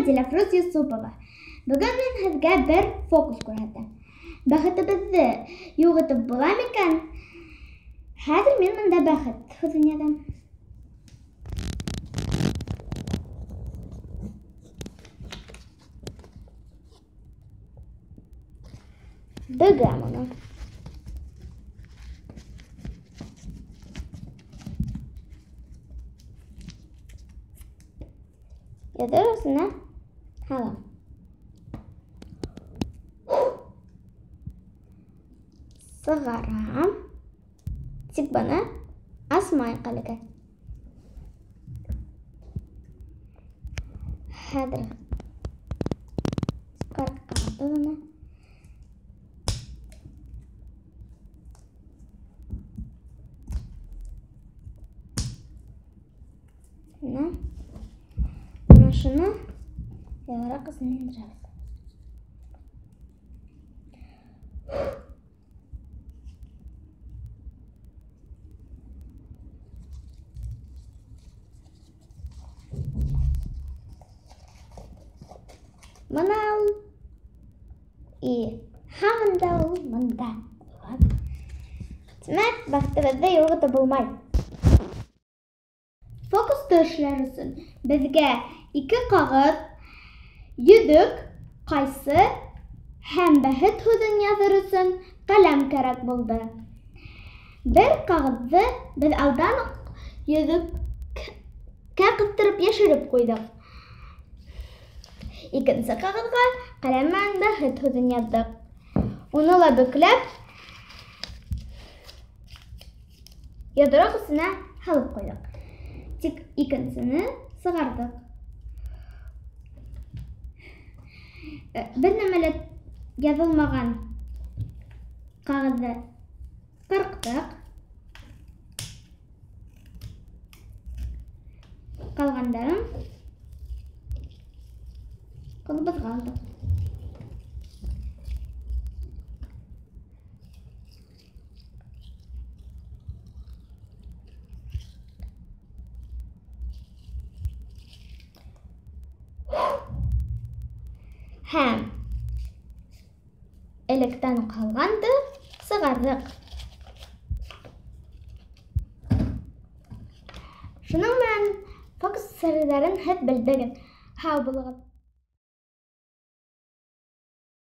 Мен Диләфрүз Юсупова. Бүген мен һеҙгә бер фокус күрһәтәм. Бәхетебеҙҙе юғытып була микән? Хәҙер мин мында бәхет һүҙен яҙам. Бөгәм уны. Яҙыр өсөнә һалам. Сығарам. Тик быны асмайыҡ әлегә. Хәҙер сығарҡабыҙ уны. Шуны яғыраҡ ысына индерәбеҙ. Бына ул һаман да ул мында. Тимәк, бәхетебеҙҙе юғытып булмай. Фокусты эшләр өсөн беҙгә 2 ҡағыҙ, йөҙөк, ҡайсы һәм бәхет һүҙен яҙыр өсөн ҡәләм кәрәк булды. Бер ҡағыҙҙы беҙ алдан уҡ йөҙөккә ҡыҫтырып йәшереп ҡуйҙыҡ. Икенсе ҡағыҙға ҡәләм менән бәхет һүҙен яҙҙык. Уны ла бөкләп йоҙроҡ эсенә һалып ҡуйҙык. Тик икенсене сығарҙык. Бер нәмә лә яҙылмаған ҡағыҙҙы ҡырҡтык. Ҡалғандарын ҡулыбыҙға алдык. Һәм электән ҡалғанды сығарҙык. Шуның менән фокус серләрен һеҙ белдегеҙ. Һау булығыҙ.